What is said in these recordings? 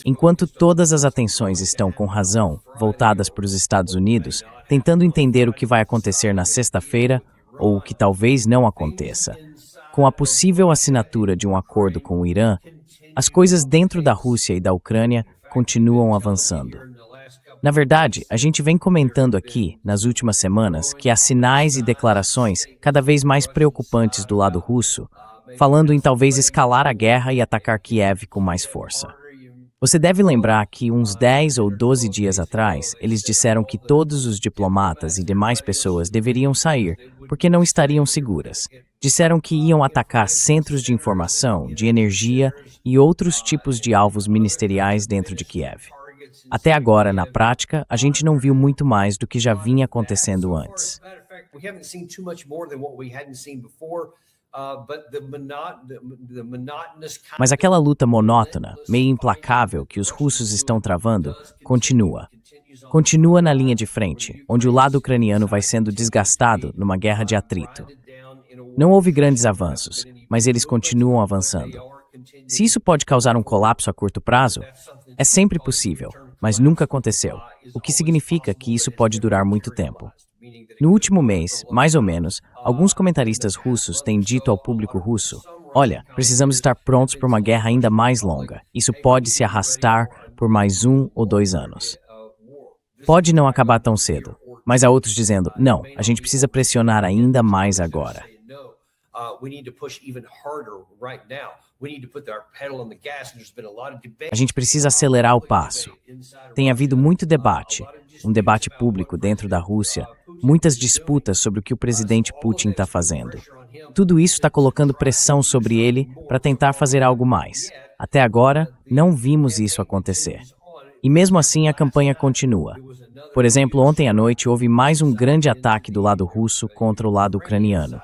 Enquanto todas as atenções estão, com razão, voltadas para os Estados Unidos, tentando entender o que vai acontecer na sexta-feira ou o que talvez não aconteça, com a possível assinatura de um acordo com o Irã, as coisas dentro da Rússia e da Ucrânia continuam avançando. Na verdade, a gente vem comentando aqui, nas últimas semanas, que há sinais e declarações cada vez mais preocupantes do lado russo, falando em talvez escalar a guerra e atacar Kiev com mais força. Você deve lembrar que uns 10 ou 12 dias atrás, eles disseram que todos os diplomatas e demais pessoas deveriam sair, porque não estariam seguras. Disseram que iam atacar centros de informação, de energia e outros tipos de alvos ministeriais dentro de Kiev. Até agora, na prática, a gente não viu muito mais do que já vinha acontecendo antes. Mas aquela luta monótona, meio implacável que os russos estão travando, continua. Continua na linha de frente, onde o lado ucraniano vai sendo desgastado numa guerra de atrito. Não houve grandes avanços, mas eles continuam avançando. Se isso pode causar um colapso a curto prazo, é sempre possível, mas nunca aconteceu, o que significa que isso pode durar muito tempo. No último mês, mais ou menos, alguns comentaristas russos têm dito ao público russo: olha, precisamos estar prontos para uma guerra ainda mais longa. Isso pode se arrastar por mais 1 ou 2 anos. Pode não acabar tão cedo, mas há outros dizendo: não, a gente precisa pressionar ainda mais agora. A gente precisa acelerar o passo. Tem havido muito debate, um debate público dentro da Rússia, muitas disputas sobre o que o presidente Putin está fazendo. Tudo isso está colocando pressão sobre ele para tentar fazer algo mais. Até agora, não vimos isso acontecer. E mesmo assim, a campanha continua. Por exemplo, ontem à noite houve mais um grande ataque do lado russo contra o lado ucraniano,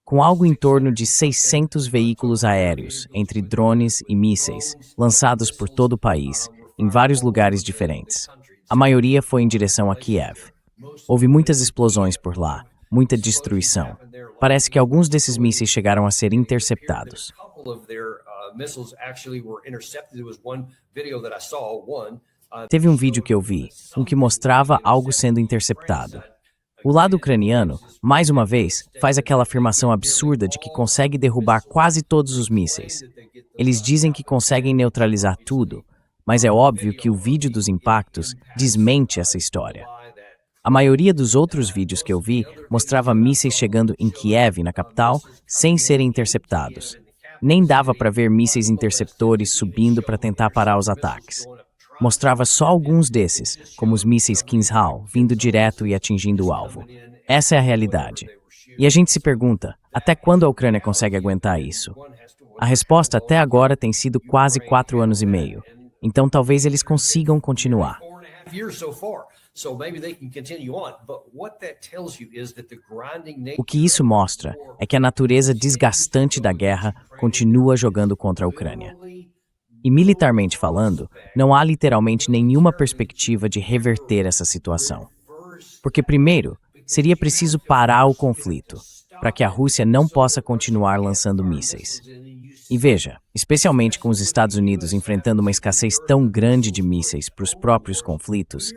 com algo em torno de 600 veículos aéreos, entre drones e mísseis, lançados por todo o país, em vários lugares diferentes. A maioria foi em direção a Kiev. Houve muitas explosões por lá, muita destruição. Parece que alguns desses mísseis chegaram a ser interceptados. Teve um vídeo que eu vi, que mostrava algo sendo interceptado. O lado ucraniano, mais uma vez, faz aquela afirmação absurda de que consegue derrubar quase todos os mísseis. Eles dizem que conseguem neutralizar tudo, mas é óbvio que o vídeo dos impactos desmente essa história. A maioria dos outros vídeos que eu vi mostrava mísseis chegando em Kiev, na capital, sem serem interceptados. Nem dava para ver mísseis interceptores subindo para tentar parar os ataques. Mostrava só alguns desses, como os mísseis Kinzhal, vindo direto e atingindo o alvo. Essa é a realidade. E a gente se pergunta, até quando a Ucrânia consegue aguentar isso? A resposta até agora tem sido quase 4 anos e meio. Então talvez eles consigam continuar. O que isso mostra é que a natureza desgastante da guerra continua jogando contra a Ucrânia. E militarmente falando, não há literalmente nenhuma perspectiva de reverter essa situação. Porque, primeiro, seria preciso parar o conflito, para que a Rússia não possa continuar lançando mísseis. E veja, especialmente com os Estados Unidos enfrentando uma escassez tão grande de mísseis para os próprios conflitos,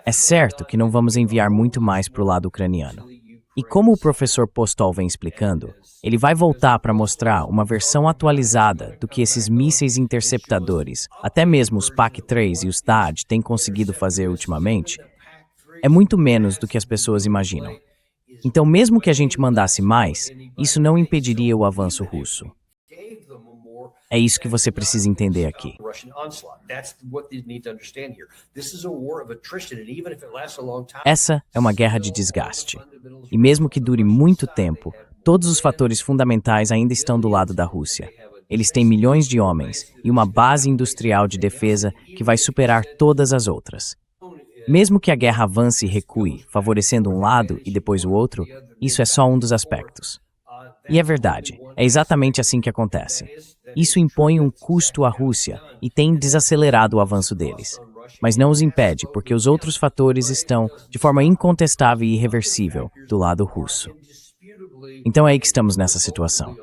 é certo que não vamos enviar muito mais para o lado ucraniano. E como o professor Postol vem explicando, ele vai voltar para mostrar uma versão atualizada do que esses mísseis interceptadores, até mesmo os PAC-3 e os THAAD, têm conseguido fazer ultimamente, é muito menos do que as pessoas imaginam. Então, mesmo que a gente mandasse mais, isso não impediria o avanço russo. É isso que você precisa entender aqui. Essa é uma guerra de desgaste. E mesmo que dure muito tempo, todos os fatores fundamentais ainda estão do lado da Rússia. Eles têm milhões de homens e uma base industrial de defesa que vai superar todas as outras. Mesmo que a guerra avance e recue, favorecendo um lado e depois o outro, isso é só um dos aspectos. E é verdade, é exatamente assim que acontece. Isso impõe um custo à Rússia e tem desacelerado o avanço deles. Mas não os impede, porque os outros fatores estão, de forma incontestável e irreversível, do lado russo. Então é aí que estamos nessa situação.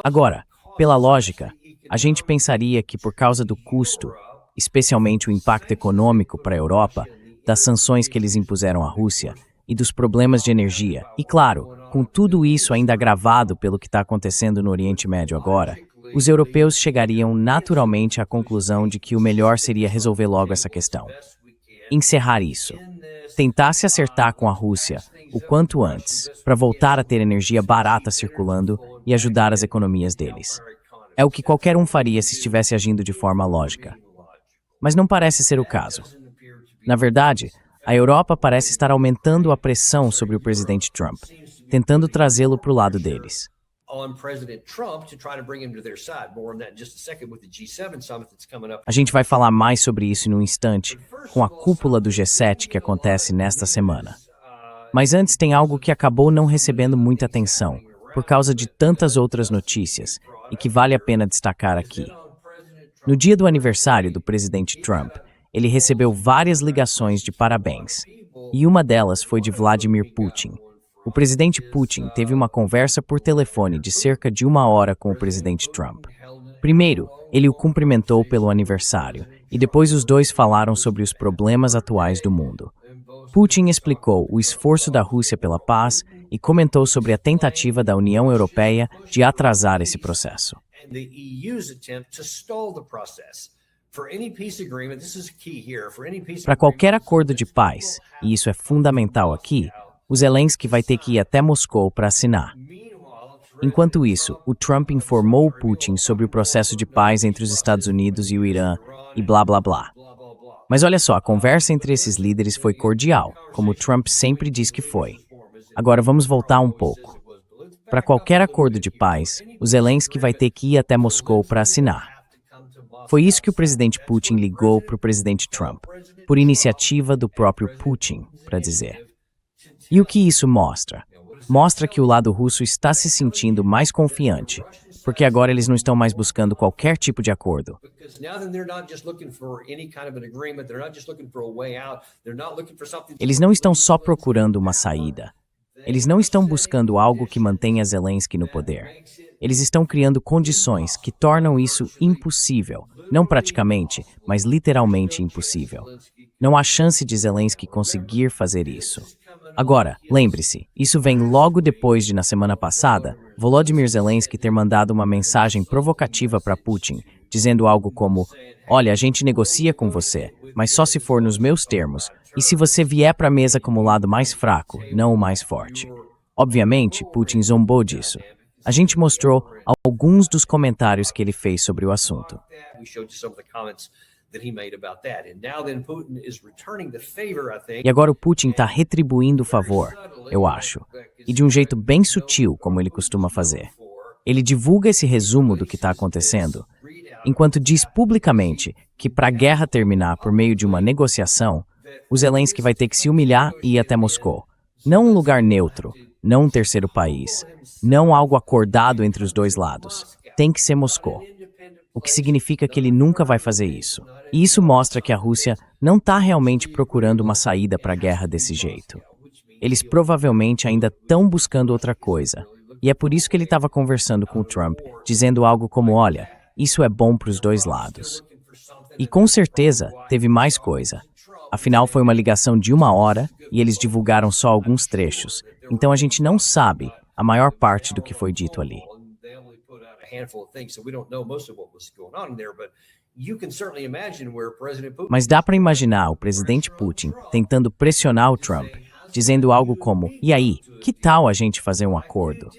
Agora, pela lógica, a gente pensaria que por causa do custo, especialmente o impacto econômico para a Europa, das sanções que eles impuseram à Rússia e dos problemas de energia, e claro, com tudo isso ainda agravado pelo que está acontecendo no Oriente Médio agora, os europeus chegariam naturalmente à conclusão de que o melhor seria resolver logo essa questão. Encerrar isso. Tentar se acertar com a Rússia o quanto antes, para voltar a ter energia barata circulando e ajudar as economias deles. É o que qualquer um faria se estivesse agindo de forma lógica. Mas não parece ser o caso. Na verdade, a Europa parece estar aumentando a pressão sobre o presidente Trump, tentando trazê-lo para o lado deles. A gente vai falar mais sobre isso em um instante, com a cúpula do G7 que acontece nesta semana. Mas antes tem algo que acabou não recebendo muita atenção, por causa de tantas outras notícias, e que vale a pena destacar aqui. No dia do aniversário do presidente Trump, ele recebeu várias ligações de parabéns, e uma delas foi de Vladimir Putin. O presidente Putin teve uma conversa por telefone de cerca de 1 hora com o presidente Trump. Primeiro, ele o cumprimentou pelo aniversário, e depois os dois falaram sobre os problemas atuais do mundo. Putin explicou o esforço da Rússia pela paz e comentou sobre a tentativa da União Europeia de atrasar esse processo. Para qualquer acordo de paz, e isso é fundamental aqui, o Zelensky vai ter que ir até Moscou para assinar. Enquanto isso, o Trump informou o Putin sobre o processo de paz entre os Estados Unidos e o Irã, e blá blá blá. Mas olha só, a conversa entre esses líderes foi cordial, como o Trump sempre diz que foi. Agora vamos voltar um pouco. Para qualquer acordo de paz, o Zelensky vai ter que ir até Moscou para assinar. Foi isso que o presidente Putin ligou para o presidente Trump, por iniciativa do próprio Putin, para dizer. E o que isso mostra? Mostra que o lado russo está se sentindo mais confiante, porque agora eles não estão mais buscando qualquer tipo de acordo. Eles não estão só procurando uma saída. Eles não estão buscando algo que mantenha Zelensky no poder. Eles estão criando condições que tornam isso impossível. Não praticamente, mas literalmente impossível. Não há chance de Zelensky conseguir fazer isso. Agora, lembre-se, isso vem logo depois de, na semana passada, Volodymyr Zelensky ter mandado uma mensagem provocativa para Putin, dizendo algo como: "Olha, a gente negocia com você, mas só se for nos meus termos, e se você vier para a mesa como o lado mais fraco, não o mais forte." Obviamente, Putin zombou disso. A gente mostrou alguns dos comentários que ele fez sobre o assunto. E agora o Putin está retribuindo o favor, eu acho, e de um jeito bem sutil, como ele costuma fazer. Ele divulga esse resumo do que está acontecendo, enquanto diz publicamente que para a guerra terminar por meio de uma negociação, o Zelensky vai ter que se humilhar e ir até Moscou. Não um lugar neutro, não um terceiro país, não algo acordado entre os dois lados. Tem que ser Moscou. O que significa que ele nunca vai fazer isso. E isso mostra que a Rússia não está realmente procurando uma saída para a guerra desse jeito. Eles provavelmente ainda estão buscando outra coisa. E é por isso que ele estava conversando com o Trump, dizendo algo como: "Olha, isso é bom para os dois lados." E com certeza teve mais coisa. Afinal, foi uma ligação de 1 hora e eles divulgaram só alguns trechos. Então a gente não sabe a maior parte do que foi dito ali. Mas dá para imaginar o presidente Putin tentando pressionar o Trump, dizendo algo como: "E aí, que tal a gente fazer um acordo?"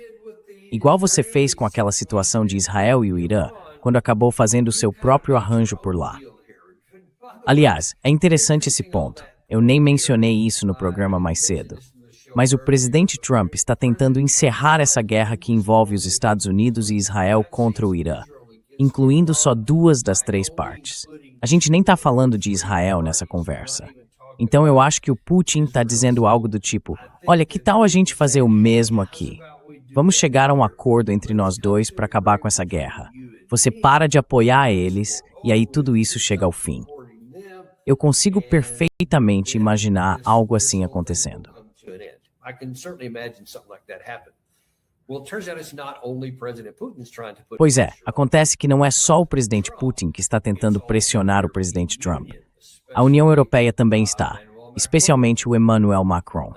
Igual você fez com aquela situação de Israel e o Irã, quando acabou fazendo o seu próprio arranjo por lá. Aliás, é interessante esse ponto. Eu nem mencionei isso no programa mais cedo. Mas o presidente Trump está tentando encerrar essa guerra que envolve os Estados Unidos e Israel contra o Irã, incluindo só 2 das 3 partes. A gente nem está falando de Israel nessa conversa. Então eu acho que o Putin está dizendo algo do tipo: "Olha, que tal a gente fazer o mesmo aqui? Vamos chegar a um acordo entre nós dois para acabar com essa guerra. Você para de apoiar eles e aí tudo isso chega ao fim." Eu consigo perfeitamente imaginar algo assim acontecendo. Pois é, acontece que não é só o presidente Putin que está tentando pressionar o presidente Trump. A União Europeia também está, especialmente o Emmanuel Macron.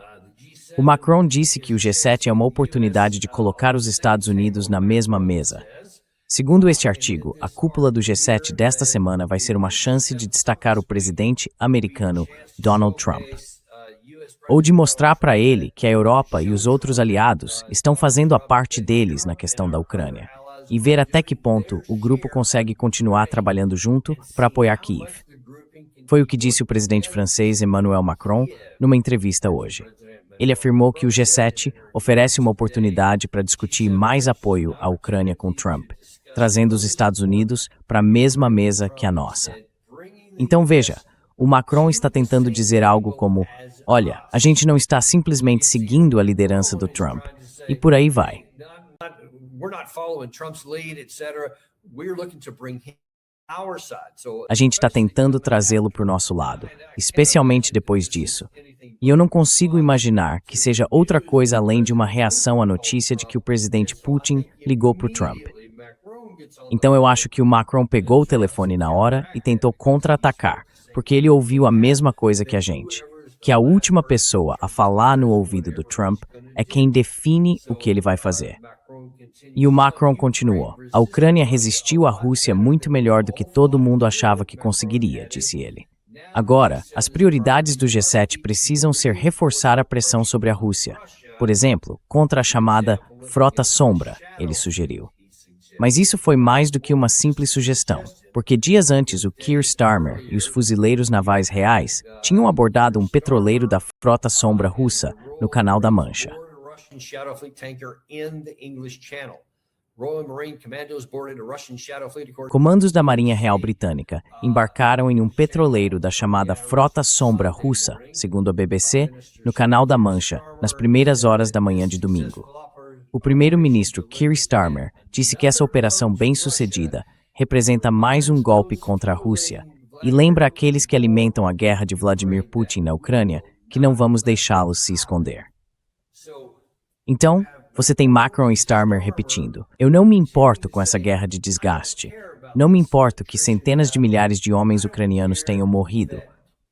O Macron disse que o G7 é uma oportunidade de colocar os Estados Unidos na mesma mesa. Segundo este artigo, a cúpula do G7 desta semana vai ser uma chance de destacar o presidente americano Donald Trump, ou de mostrar para ele que a Europa e os outros aliados estão fazendo a parte deles na questão da Ucrânia, e ver até que ponto o grupo consegue continuar trabalhando junto para apoiar Kiev. Foi o que disse o presidente francês Emmanuel Macron numa entrevista hoje. Ele afirmou que o G7 oferece uma oportunidade para discutir mais apoio à Ucrânia com Trump, trazendo os Estados Unidos para a mesma mesa que a nossa. Então veja, o Macron está tentando dizer algo como: olha, a gente não está simplesmente seguindo a liderança do Trump, e por aí vai. A gente está tentando trazê-lo para o nosso lado, especialmente depois disso. E eu não consigo imaginar que seja outra coisa além de uma reação à notícia de que o presidente Putin ligou para o Trump. Então eu acho que o Macron pegou o telefone na hora e tentou contra-atacar, porque ele ouviu a mesma coisa que a gente, que a última pessoa a falar no ouvido do Trump é quem define o que ele vai fazer. E o Macron continuou: a Ucrânia resistiu à Rússia muito melhor do que todo mundo achava que conseguiria, disse ele. Agora, as prioridades do G7 precisam ser reforçar a pressão sobre a Rússia, por exemplo, contra a chamada Frota Sombra, ele sugeriu. Mas isso foi mais do que uma simples sugestão, porque dias antes o Keir Starmer e os fuzileiros navais reais tinham abordado um petroleiro da Frota Sombra russa no Canal da Mancha. Comandos da Marinha Real Britânica embarcaram em um petroleiro da chamada Frota Sombra russa, segundo a BBC, no Canal da Mancha, nas primeiras horas da manhã de domingo. O primeiro-ministro Keir Starmer disse que essa operação bem-sucedida representa mais um golpe contra a Rússia e lembra aqueles que alimentam a guerra de Vladimir Putin na Ucrânia que não vamos deixá-los se esconder. Então, você tem Macron e Starmer repetindo: eu não me importo com essa guerra de desgaste. Não me importo que centenas de milhares de homens ucranianos tenham morrido.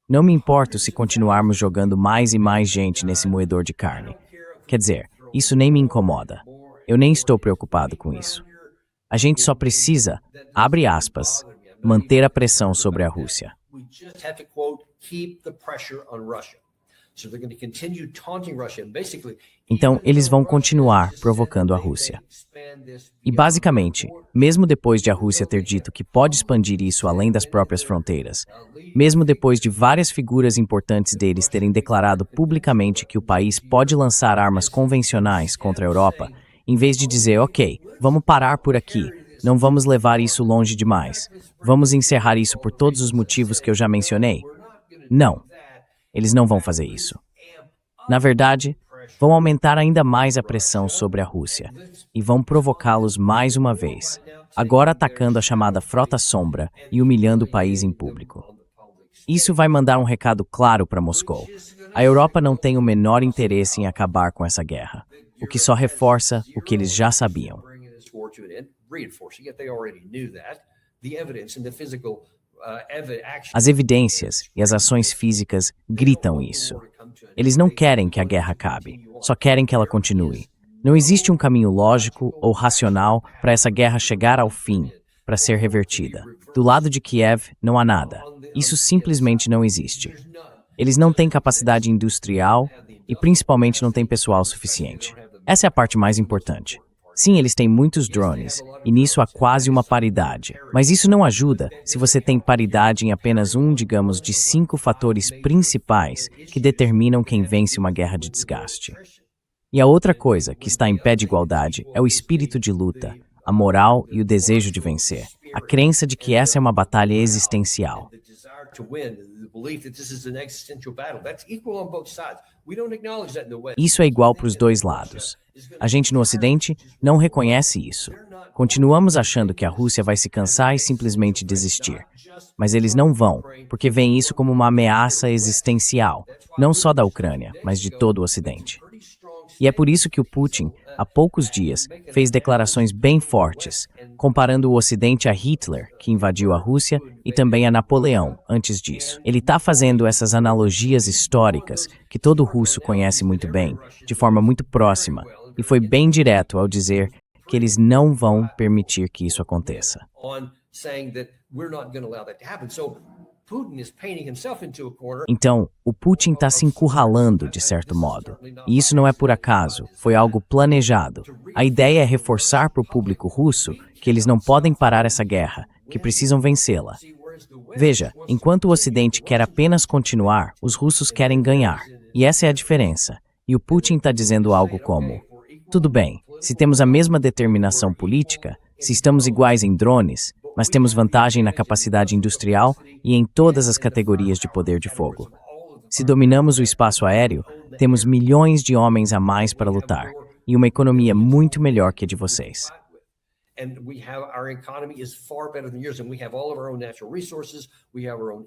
Não me importo se continuarmos jogando mais e mais gente nesse moedor de carne. Quer dizer, isso nem me incomoda. Eu nem estou preocupado com isso. A gente só precisa, abre aspas, manter a pressão sobre a Rússia. Então, eles vão continuar provocando a Rússia. E, basicamente, mesmo depois de a Rússia ter dito que pode expandir isso além das próprias fronteiras, mesmo depois de várias figuras importantes deles terem declarado publicamente que o país pode lançar armas convencionais contra a Europa, em vez de dizer, ok, vamos parar por aqui, não vamos levar isso longe demais, vamos encerrar isso por todos os motivos que eu já mencionei. Não. Eles não vão fazer isso. Na verdade, vão aumentar ainda mais a pressão sobre a Rússia e vão provocá-los mais uma vez, agora atacando a chamada Frota Sombra e humilhando o país em público. Isso vai mandar um recado claro para Moscou. A Europa não tem o menor interesse em acabar com essa guerra, o que só reforça o que eles já sabiam. As evidências e as ações físicas gritam isso. Eles não querem que a guerra acabe, só querem que ela continue. Não existe um caminho lógico ou racional para essa guerra chegar ao fim, para ser revertida. Do lado de Kiev, não há nada. Isso simplesmente não existe. Eles não têm capacidade industrial e principalmente não têm pessoal suficiente. Essa é a parte mais importante. Sim, eles têm muitos drones, e nisso há quase uma paridade. Mas isso não ajuda se você tem paridade em apenas um, digamos, de 5 fatores principais que determinam quem vence uma guerra de desgaste. E a outra coisa que está em pé de igualdade é o espírito de luta, a moral e o desejo de vencer, a crença de que essa é uma batalha existencial. Isso é igual para os dois lados. A gente no Ocidente não reconhece isso. Continuamos achando que a Rússia vai se cansar e simplesmente desistir. Mas eles não vão, porque veem isso como uma ameaça existencial, não só da Ucrânia, mas de todo o Ocidente. E é por isso que o Putin, há poucos dias, fez declarações bem fortes, comparando o Ocidente a Hitler, que invadiu a Rússia, e também a Napoleão, antes disso. Ele está fazendo essas analogias históricas, que todo russo conhece muito bem, de forma muito próxima, e foi bem direto ao dizer que eles não vão permitir que isso aconteça. Então, o Putin está se encurralando, de certo modo. E isso não é por acaso, foi algo planejado. A ideia é reforçar para o público russo que eles não podem parar essa guerra, que precisam vencê-la. Veja, enquanto o Ocidente quer apenas continuar, os russos querem ganhar. E essa é a diferença. E o Putin está dizendo algo como: tudo bem, se temos a mesma determinação política, se estamos iguais em drones, mas temos vantagem na capacidade industrial e em todas as categorias de poder de fogo. Se dominamos o espaço aéreo, temos milhões de homens a mais para lutar e uma economia muito melhor que a de vocês.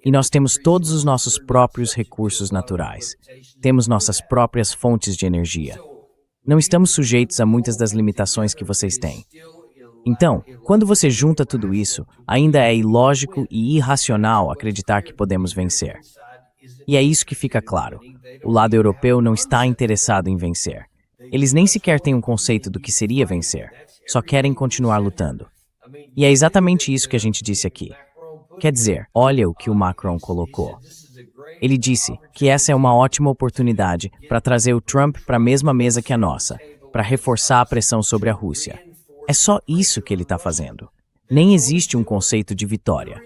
E nós temos todos os nossos próprios recursos naturais. Temos nossas próprias fontes de energia. Não estamos sujeitos a muitas das limitações que vocês têm. Então, quando você junta tudo isso, ainda é ilógico e irracional acreditar que podemos vencer. E é isso que fica claro. O lado europeu não está interessado em vencer. Eles nem sequer têm um conceito do que seria vencer. Só querem continuar lutando. E é exatamente isso que a gente disse aqui. Quer dizer, olha o que o Macron colocou. Ele disse que essa é uma ótima oportunidade para trazer o Trump para a mesma mesa que a nossa, para reforçar a pressão sobre a Rússia. É só isso que ele está fazendo. Nem existe um conceito de vitória.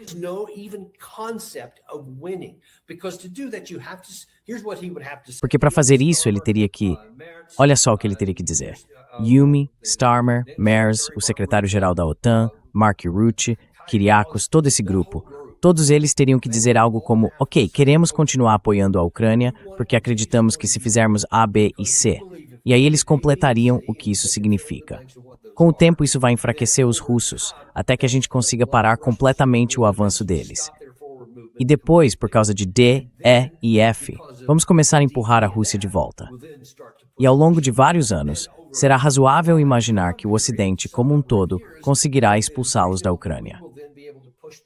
Porque para fazer isso ele teria que... Olha só o que ele teria que dizer. Yumi, Starmer, Merz, o secretário-geral da OTAN, Mark Rutte, Kyriakos, todo esse grupo, todos eles teriam que dizer algo como: ok, queremos continuar apoiando a Ucrânia porque acreditamos que se fizermos A, B e C. E aí eles completariam o que isso significa. Com o tempo isso vai enfraquecer os russos, até que a gente consiga parar completamente o avanço deles. E depois, por causa de D, E e F, vamos começar a empurrar a Rússia de volta. E ao longo de vários anos, será razoável imaginar que o Ocidente, como um todo, conseguirá expulsá-los da Ucrânia.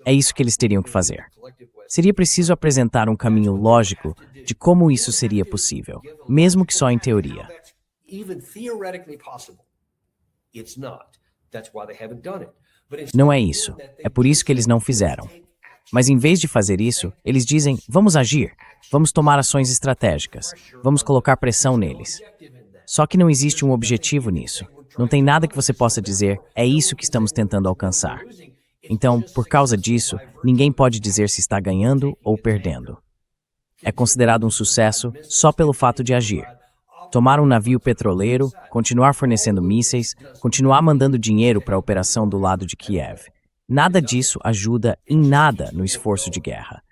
É isso que eles teriam que fazer. Seria preciso apresentar um caminho lógico de como isso seria possível, mesmo que só em teoria. Não é isso. É por isso que eles não fizeram. Mas em vez de fazer isso, eles dizem: vamos agir, vamos tomar ações estratégicas, vamos colocar pressão neles. Só que não existe um objetivo nisso. Não tem nada que você possa dizer: é isso que estamos tentando alcançar. Então, por causa disso, ninguém pode dizer se está ganhando ou perdendo. É considerado um sucesso só pelo fato de agir. Tomar um navio petroleiro, continuar fornecendo mísseis, continuar mandando dinheiro para a operação do lado de Kiev. Nada disso ajuda em nada no esforço de guerra.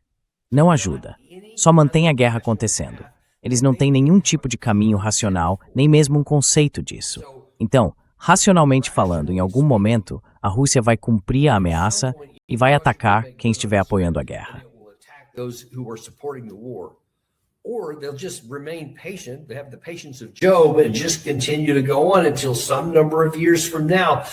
Não ajuda. Só mantém a guerra acontecendo. Eles não têm nenhum tipo de caminho racional, nem mesmo um conceito disso. Então, racionalmente falando, em algum momento, a Rússia vai cumprir a ameaça e vai atacar quem estiver apoiando a guerra. Or they'll just remain patient, they have the patience of Job, and just continue to go on until some number of years from now,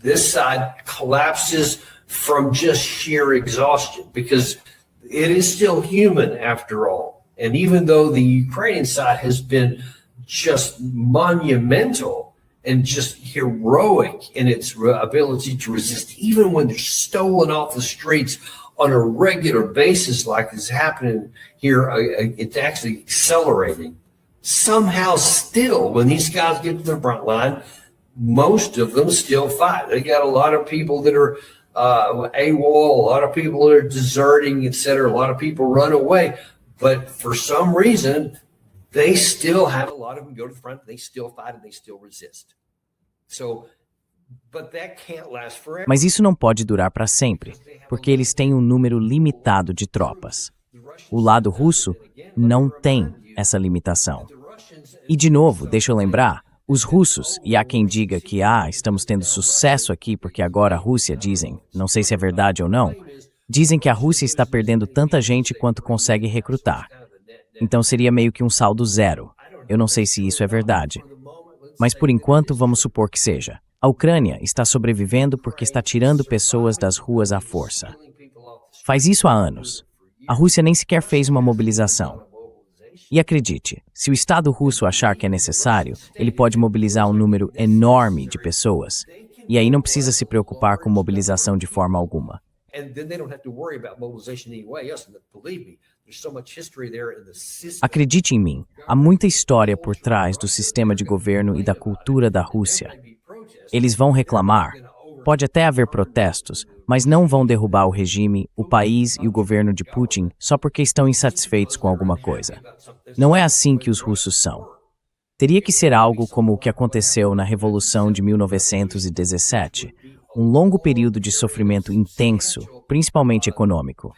this side collapses from just sheer exhaustion, because it is still human after all. And even though the Ukrainian side has been just monumental and just heroic in its ability to resist, even when they're stolen off the streets on a regular basis like is happening here, it's actually accelerating. Somehow still, when these guys get to the front line, most of them still fight. They got a lot of people that are AWOL, a lot of people that are deserting, etc. A lot of people run away. But for some reason, they still have a lot of them go to the front, they still fight and they still resist. Mas isso não pode durar para sempre, porque eles têm um número limitado de tropas. O lado russo não tem essa limitação. E de novo, deixa eu lembrar, os russos, e há quem diga que estamos tendo sucesso aqui porque agora a Rússia, dizem, não sei se é verdade ou não, dizem que a Rússia está perdendo tanta gente quanto consegue recrutar. Então seria meio que um saldo zero. Eu não sei se isso é verdade. Mas por enquanto vamos supor que seja. A Ucrânia está sobrevivendo porque está tirando pessoas das ruas à força. Faz isso há anos. A Rússia nem sequer fez uma mobilização. E acredite, se o Estado russo achar que é necessário, ele pode mobilizar um número enorme de pessoas. E aí não precisa se preocupar com mobilização de forma alguma. Acredite em mim, há muita história por trás do sistema de governo e da cultura da Rússia. Eles vão reclamar, pode até haver protestos, mas não vão derrubar o regime, o país e o governo de Putin só porque estão insatisfeitos com alguma coisa. Não é assim que os russos são. Teria que ser algo como o que aconteceu na Revolução de 1917, um longo período de sofrimento intenso, principalmente econômico.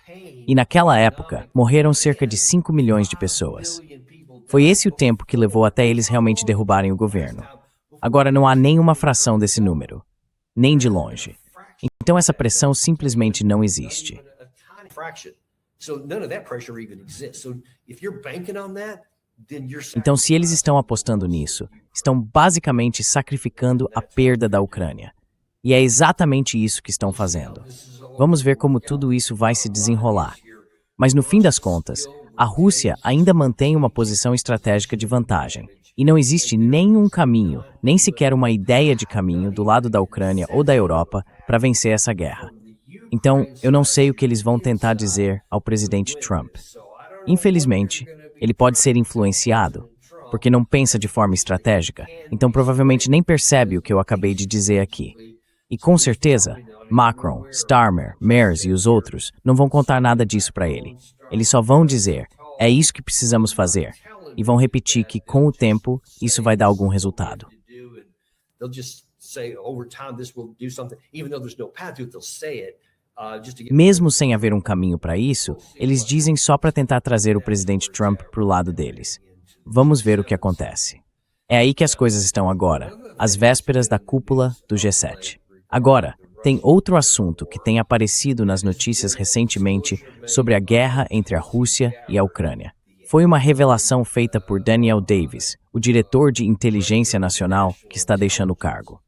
E naquela época, morreram cerca de 5 milhões de pessoas. Foi esse o tempo que levou até eles realmente derrubarem o governo. Agora não há nenhuma fração desse número, nem de longe. Então essa pressão simplesmente não existe. Então se eles estão apostando nisso, estão basicamente sacrificando a perda da Ucrânia. E é exatamente isso que estão fazendo. Vamos ver como tudo isso vai se desenrolar. Mas no fim das contas, a Rússia ainda mantém uma posição estratégica de vantagem. E não existe nenhum caminho, nem sequer uma ideia de caminho do lado da Ucrânia ou da Europa para vencer essa guerra. Então, eu não sei o que eles vão tentar dizer ao presidente Trump. Infelizmente, ele pode ser influenciado, porque não pensa de forma estratégica, então provavelmente nem percebe o que eu acabei de dizer aqui. E com certeza, Macron, Starmer, Merz e os outros não vão contar nada disso para ele. Eles só vão dizer, é isso que precisamos fazer. E vão repetir que, com o tempo, isso vai dar algum resultado. Mesmo sem haver um caminho para isso, eles dizem só para tentar trazer o presidente Trump para o lado deles. Vamos ver o que acontece. É aí que as coisas estão agora, às vésperas da cúpula do G7. Agora, tem outro assunto que tem aparecido nas notícias recentemente sobre a guerra entre a Rússia e a Ucrânia. Foi uma revelação feita por Daniel Davis, o diretor de inteligência nacional que está deixando o cargo.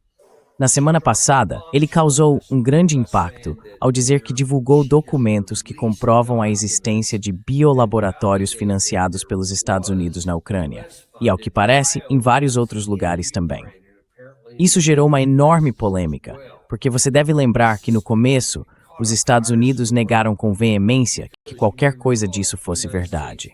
Na semana passada, ele causou um grande impacto ao dizer que divulgou documentos que comprovam a existência de biolaboratórios financiados pelos Estados Unidos na Ucrânia, e ao que parece, em vários outros lugares também. Isso gerou uma enorme polêmica, porque você deve lembrar que no começo, os Estados Unidos negaram com veemência que qualquer coisa disso fosse verdade.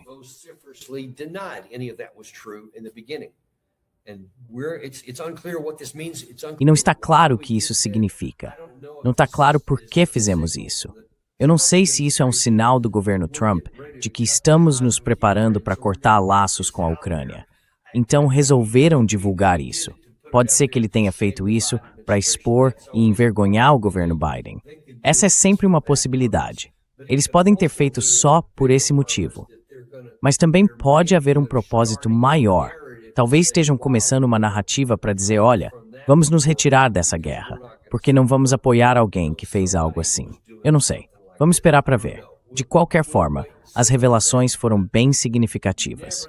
E não está claro o que isso significa. Não está claro por que fizemos isso. Eu não sei se isso é um sinal do governo Trump de que estamos nos preparando para cortar laços com a Ucrânia. Então resolveram divulgar isso. Pode ser que ele tenha feito isso para expor e envergonhar o governo Biden. Essa é sempre uma possibilidade. Eles podem ter feito só por esse motivo. Mas também pode haver um propósito maior. Talvez estejam começando uma narrativa para dizer, olha, vamos nos retirar dessa guerra, porque não vamos apoiar alguém que fez algo assim. Eu não sei. Vamos esperar para ver. De qualquer forma, as revelações foram bem significativas.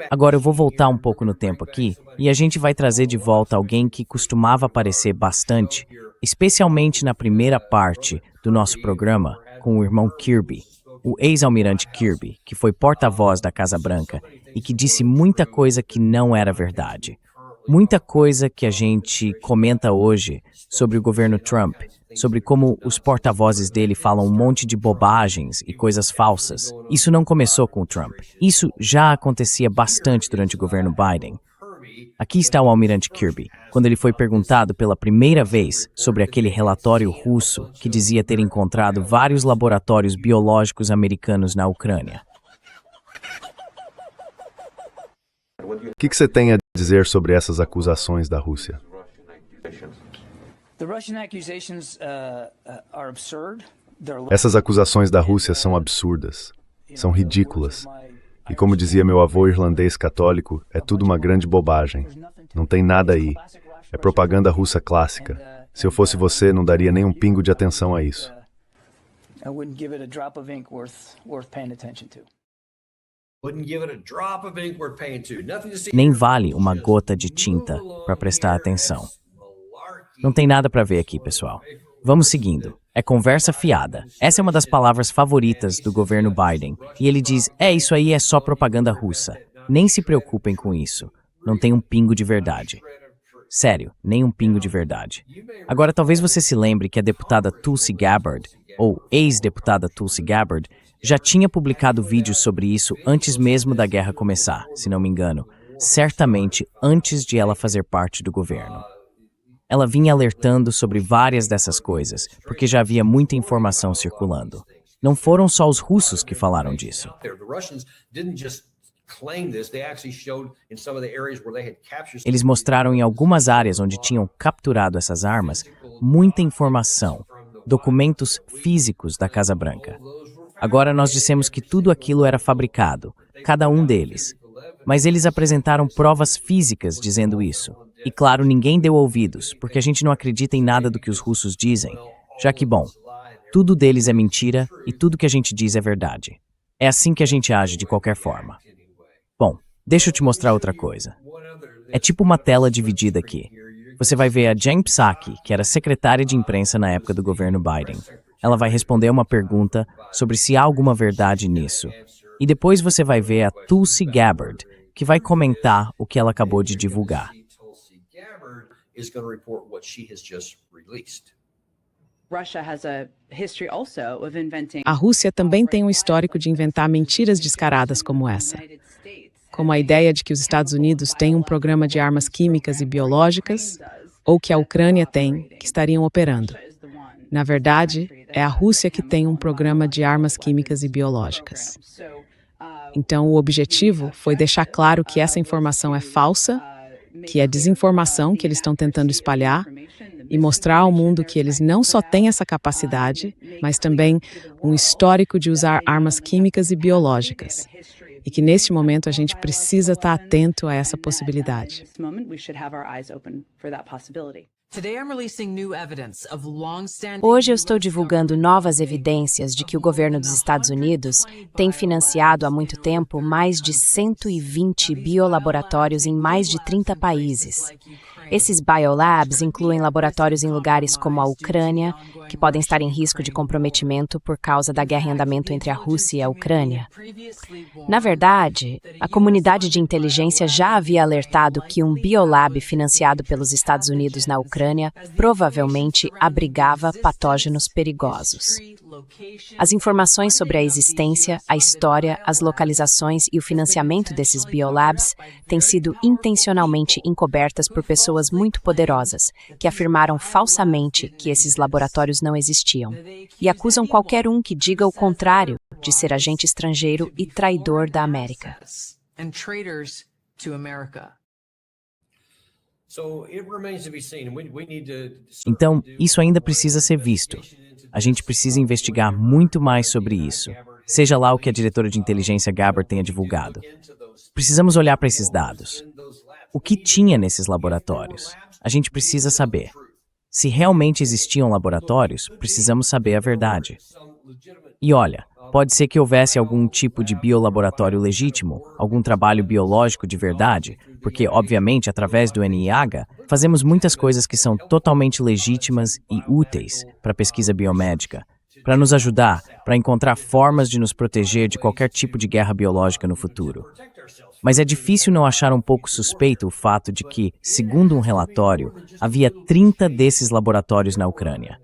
Agora eu vou voltar um pouco no tempo aqui e a gente vai trazer de volta alguém que costumava aparecer bastante, especialmente na primeira parte do nosso programa, com o irmão Kirby, o ex-almirante Kirby, que foi porta-voz da Casa Branca e que disse muita coisa que não era verdade. Muita coisa que a gente comenta hoje sobre o governo Trump, sobre como os porta-vozes dele falam um monte de bobagens e coisas falsas. Isso não começou com o Trump. Isso já acontecia bastante durante o governo Biden. Aqui está o almirante Kirby, quando ele foi perguntado pela primeira vez sobre aquele relatório russo que dizia ter encontrado vários laboratórios biológicos americanos na Ucrânia. O que você tem a dizer sobre essas acusações da Rússia? Essas acusações da Rússia são absurdas, são ridículas. E como dizia meu avô irlandês católico, é tudo uma grande bobagem. Não tem nada aí. É propaganda russa clássica. Se eu fosse você, não daria nem um pingo de atenção a isso. I wouldn't give it a drop of ink worth paying attention to. Wouldn't give it a drop of ink worth paying to. Nothing to see. Nem vale uma gota de tinta para prestar atenção. Não tem nada para ver aqui, pessoal. Vamos seguindo. É conversa fiada. Essa é uma das palavras favoritas do governo Biden. E ele diz, isso aí é só propaganda russa. Nem se preocupem com isso. Não tem um pingo de verdade. Sério, nem um pingo de verdade. Agora, talvez você se lembre que a deputada Tulsi Gabbard, ou ex-deputada Tulsi Gabbard, já tinha publicado vídeos sobre isso antes mesmo da guerra começar, se não me engano. Certamente antes de ela fazer parte do governo. Ela vinha alertando sobre várias dessas coisas, porque já havia muita informação circulando. Não foram só os russos que falaram disso. Eles mostraram em algumas áreas onde tinham capturado essas armas muita informação, documentos físicos da Casa Branca. Agora nós dissemos que tudo aquilo era fabricado, cada um deles. Mas eles apresentaram provas físicas dizendo isso. E claro, ninguém deu ouvidos, porque a gente não acredita em nada do que os russos dizem, já que, bom, tudo deles é mentira e tudo que a gente diz é verdade. É assim que a gente age de qualquer forma. Bom, deixa eu te mostrar outra coisa. É tipo uma tela dividida aqui. Você vai ver a Jen Psaki, que era secretária de imprensa na época do governo Biden. Ela vai responder uma pergunta sobre se há alguma verdade nisso. E depois você vai ver a Tulsi Gabbard, que vai comentar o que ela acabou de divulgar. A Rússia também tem um histórico de inventar mentiras descaradas como essa. Como a ideia de que os Estados Unidos têm um programa de armas químicas e biológicas, ou que a Ucrânia tem, que estariam operando. Na verdade, é a Rússia que tem um programa de armas químicas e biológicas. Então, o objetivo foi deixar claro que essa informação é falsa, que é desinformação que eles estão tentando espalhar, e mostrar ao mundo que eles não só têm essa capacidade, mas também um histórico de usar armas químicas e biológicas. E que neste momento a gente precisa estar atento a essa possibilidade. Hoje eu estou divulgando novas evidências de que o governo dos Estados Unidos tem financiado há muito tempo mais de 120 biolaboratórios em mais de 30 países. Esses biolabs incluem laboratórios em lugares como a Ucrânia, que podem estar em risco de comprometimento por causa da guerra em andamento entre a Rússia e a Ucrânia. Na verdade, a comunidade de inteligência já havia alertado que um biolab financiado pelos Estados Unidos na Ucrânia provavelmente abrigava patógenos perigosos. As informações sobre a existência, a história, as localizações e o financiamento desses biolabs têm sido intencionalmente encobertas por pessoas muito poderosas, que afirmaram falsamente que esses laboratórios não existiam, e acusam qualquer um que diga o contrário de ser agente estrangeiro e traidor da América. Então, isso ainda precisa ser visto. A gente precisa investigar muito mais sobre isso, seja lá o que a diretora de inteligência Gabbard tenha divulgado. Precisamos olhar para esses dados. O que tinha nesses laboratórios? A gente precisa saber. Se realmente existiam laboratórios, precisamos saber a verdade. E olha, pode ser que houvesse algum tipo de biolaboratório legítimo, algum trabalho biológico de verdade, porque, obviamente, através do NIH, fazemos muitas coisas que são totalmente legítimas e úteis para a pesquisa biomédica, para nos ajudar, para encontrar formas de nos proteger de qualquer tipo de guerra biológica no futuro. Mas é difícil não achar um pouco suspeito o fato de que, segundo um relatório, havia 30 desses laboratórios na Ucrânia.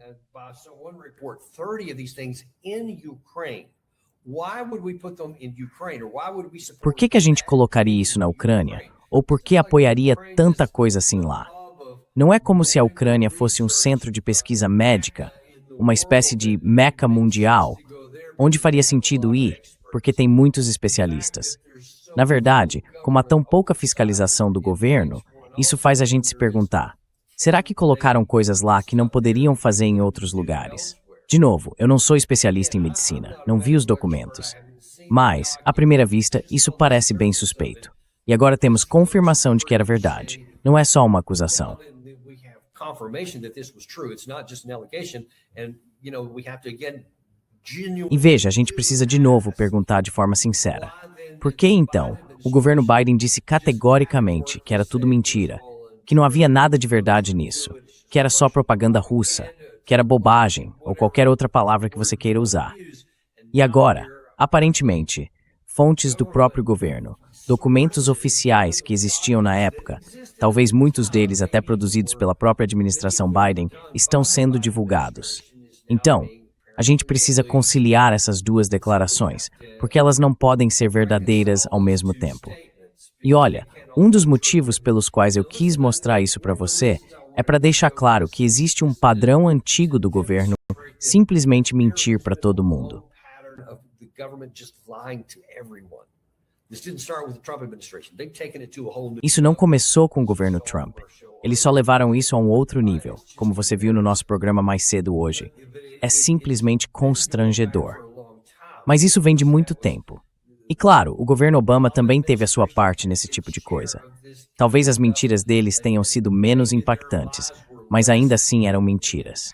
Por que a gente colocaria isso na Ucrânia? Ou por que apoiaria tanta coisa assim lá? Não é como se a Ucrânia fosse um centro de pesquisa médica, uma espécie de meca mundial, onde faria sentido ir, porque tem muitos especialistas. Na verdade, como há tão pouca fiscalização do governo, isso faz a gente se perguntar, será que colocaram coisas lá que não poderiam fazer em outros lugares? De novo, eu não sou especialista em medicina, não vi os documentos. Mas, à primeira vista, isso parece bem suspeito. E agora temos confirmação de que era verdade. Não é só uma acusação. E veja, a gente precisa de novo perguntar de forma sincera. Por que então o governo Biden disse categoricamente que era tudo mentira, que não havia nada de verdade nisso, que era só propaganda russa, que era bobagem ou qualquer outra palavra que você queira usar? E agora, aparentemente, fontes do próprio governo, documentos oficiais que existiam na época, talvez muitos deles até produzidos pela própria administração Biden, estão sendo divulgados. Então, a gente precisa conciliar essas duas declarações, porque elas não podem ser verdadeiras ao mesmo tempo. E olha, um dos motivos pelos quais eu quis mostrar isso para você é para deixar claro que existe um padrão antigo do governo simplesmente mentir para todo mundo. Isso não começou com o governo Trump. Eles só levaram isso a um outro nível, como você viu no nosso programa mais cedo hoje. É simplesmente constrangedor. Mas isso vem de muito tempo. E claro, o governo Obama também teve a sua parte nesse tipo de coisa. Talvez as mentiras deles tenham sido menos impactantes, mas ainda assim eram mentiras.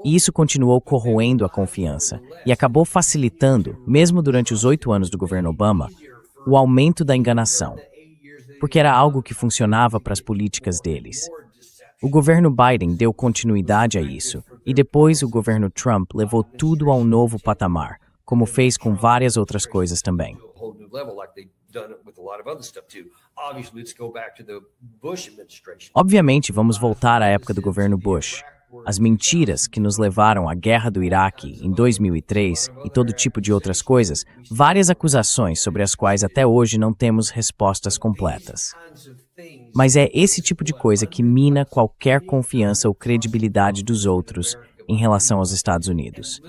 E isso continuou corroendo a confiança e acabou facilitando, mesmo durante os 8 anos do governo Obama, o aumento da enganação, porque era algo que funcionava para as políticas deles. O governo Biden deu continuidade a isso, e depois o governo Trump levou tudo a um novo patamar, como fez com várias outras coisas também. Obviamente, vamos voltar à época do governo Bush. As mentiras que nos levaram à guerra do Iraque em 2003 e todo tipo de outras coisas, várias acusações sobre as quais até hoje não temos respostas completas. Mas é esse tipo de coisa que mina qualquer confiança ou credibilidade dos outros em relação aos Estados Unidos.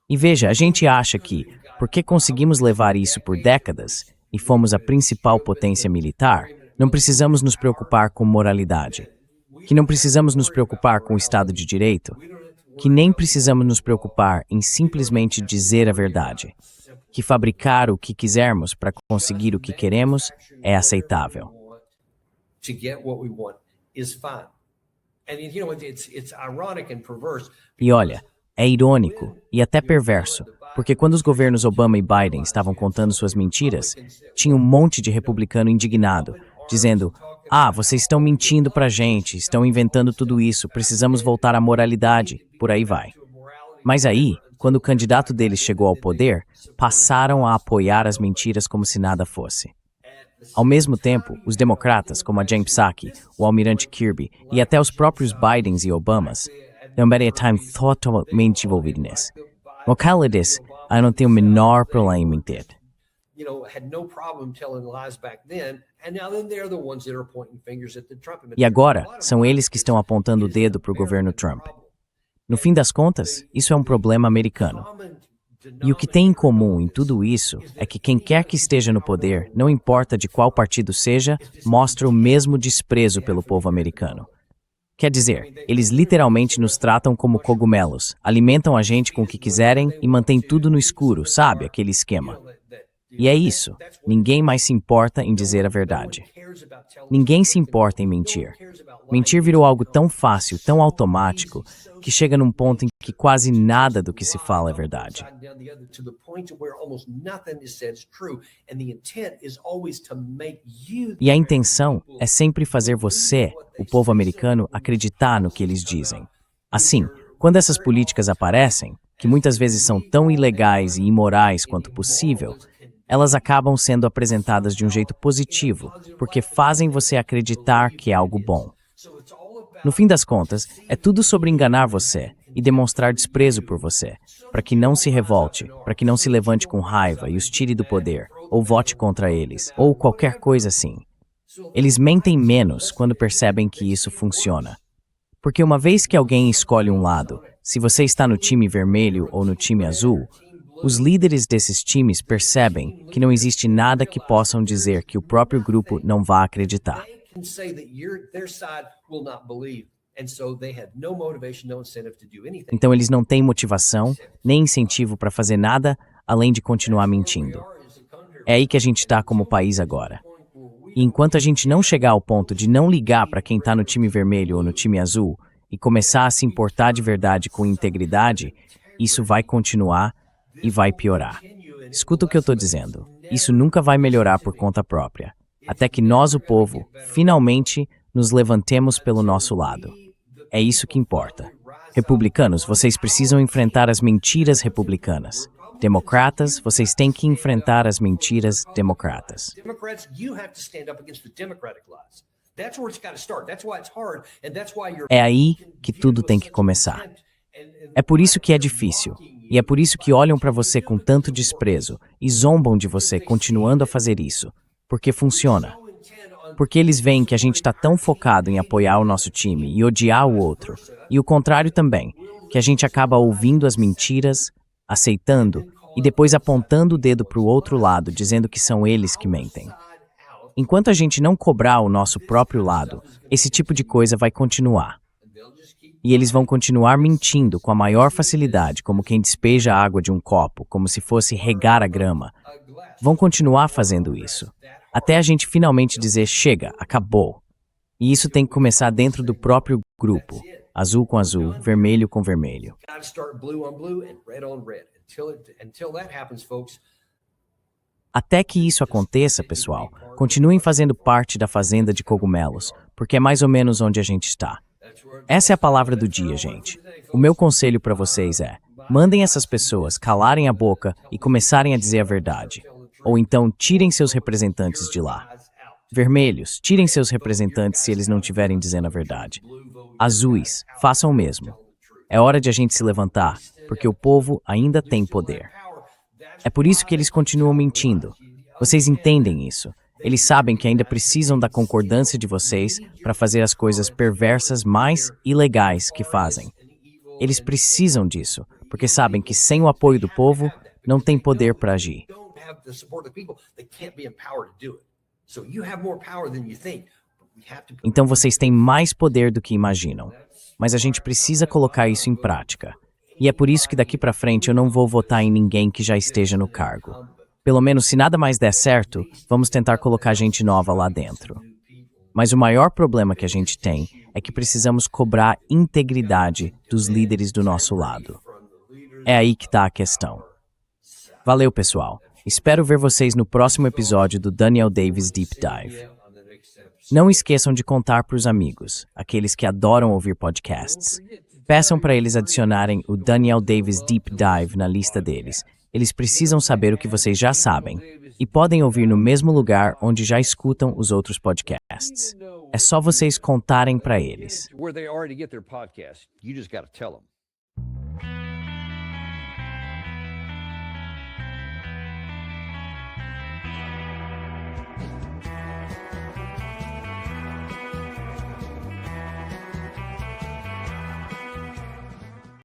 E veja, a gente acha que, porque conseguimos levar isso por décadas e fomos a principal potência militar, não precisamos nos preocupar com moralidade. Que não precisamos nos preocupar com o Estado de Direito, que nem precisamos nos preocupar em simplesmente dizer a verdade, que fabricar o que quisermos para conseguir o que queremos é aceitável. E olha, é irônico e até perverso, porque quando os governos Obama e Biden estavam contando suas mentiras, tinha um monte de republicano indignado, dizendo: vocês estão mentindo pra gente, estão inventando tudo isso, precisamos voltar à moralidade, por aí vai. Mas aí, quando o candidato deles chegou ao poder, passaram a apoiar as mentiras como se nada fosse. Ao mesmo tempo, os democratas, como a Jen Psaki, o almirante Kirby e até os próprios Bidens e Obamas, não time totalmente envolvidos nisso. O que ela disse, eu não tenho o menor problema em mentir. E agora, são eles que estão apontando o dedo para o governo Trump. No fim das contas, isso é um problema americano. E o que tem em comum em tudo isso é que quem quer que esteja no poder, não importa de qual partido seja, mostra o mesmo desprezo pelo povo americano. Quer dizer, eles literalmente nos tratam como cogumelos, alimentam a gente com o que quiserem e mantêm tudo no escuro, sabe? Aquele esquema. E é isso. Ninguém mais se importa em dizer a verdade. Ninguém se importa em mentir. Mentir virou algo tão fácil, tão automático, que chega num ponto em que quase nada do que se fala é verdade. E a intenção é sempre fazer você, o povo americano, acreditar no que eles dizem. Assim, quando essas políticas aparecem, que muitas vezes são tão ilegais e imorais quanto possível, elas acabam sendo apresentadas de um jeito positivo, porque fazem você acreditar que é algo bom. No fim das contas, é tudo sobre enganar você e demonstrar desprezo por você, para que não se revolte, para que não se levante com raiva e os tire do poder, ou vote contra eles, ou qualquer coisa assim. Eles mentem menos quando percebem que isso funciona. Porque uma vez que alguém escolhe um lado, se você está no time vermelho ou no time azul, os líderes desses times percebem que não existe nada que possam dizer que o próprio grupo não vá acreditar. Então eles não têm motivação, nem incentivo para fazer nada, além de continuar mentindo. É aí que a gente está como país agora. E enquanto a gente não chegar ao ponto de não ligar para quem está no time vermelho ou no time azul e começar a se importar de verdade com integridade, isso vai continuar e vai piorar. Escuta o que eu estou dizendo. Isso nunca vai melhorar por conta própria, até que nós, o povo, finalmente nos levantemos pelo nosso lado. É isso que importa. Republicanos, vocês precisam enfrentar as mentiras republicanas. Democratas, vocês têm que enfrentar as mentiras democratas. Democrats, you have to stand up against the democratic lies. That's where it's got to start. That's why it's hard, and that's why you're... É aí que tudo tem que começar. É por isso que é difícil. E é por isso que olham para você com tanto desprezo e zombam de você continuando a fazer isso. Porque funciona. Porque eles veem que a gente está tão focado em apoiar o nosso time e odiar o outro. E o contrário também, que a gente acaba ouvindo as mentiras, aceitando e depois apontando o dedo para o outro lado, dizendo que são eles que mentem. Enquanto a gente não cobrar o nosso próprio lado, esse tipo de coisa vai continuar. E eles vão continuar mentindo com a maior facilidade, como quem despeja a água de um copo, como se fosse regar a grama. Vão continuar fazendo isso, até a gente finalmente dizer, chega, acabou. E isso tem que começar dentro do próprio grupo, azul com azul, vermelho com vermelho. Até que isso aconteça, pessoal, continuem fazendo parte da fazenda de cogumelos, porque é mais ou menos onde a gente está. Essa é a palavra do dia, gente. O meu conselho para vocês é, mandem essas pessoas calarem a boca e começarem a dizer a verdade. Ou então, tirem seus representantes de lá. Vermelhos, tirem seus representantes se eles não estiverem dizendo a verdade. Azuis, façam o mesmo. É hora de a gente se levantar, porque o povo ainda tem poder. É por isso que eles continuam mentindo. Vocês entendem isso. Eles sabem que ainda precisam da concordância de vocês para fazer as coisas perversas mais ilegais que fazem. Eles precisam disso, porque sabem que sem o apoio do povo, não tem poder para agir. Então vocês têm mais poder do que imaginam. Mas a gente precisa colocar isso em prática. E é por isso que daqui para frente eu não vou votar em ninguém que já esteja no cargo. Pelo menos se nada mais der certo, vamos tentar colocar gente nova lá dentro. Mas o maior problema que a gente tem é que precisamos cobrar integridade dos líderes do nosso lado. É aí que está a questão. Valeu, pessoal. Espero ver vocês no próximo episódio do Daniel Davis Deep Dive. Não esqueçam de contar para os amigos, aqueles que adoram ouvir podcasts. Peçam para eles adicionarem o Daniel Davis Deep Dive na lista deles. Eles precisam saber o que vocês já sabem e podem ouvir no mesmo lugar onde já escutam os outros podcasts. É só vocês contarem para eles. Where they already get their podcast. You just got to tell them.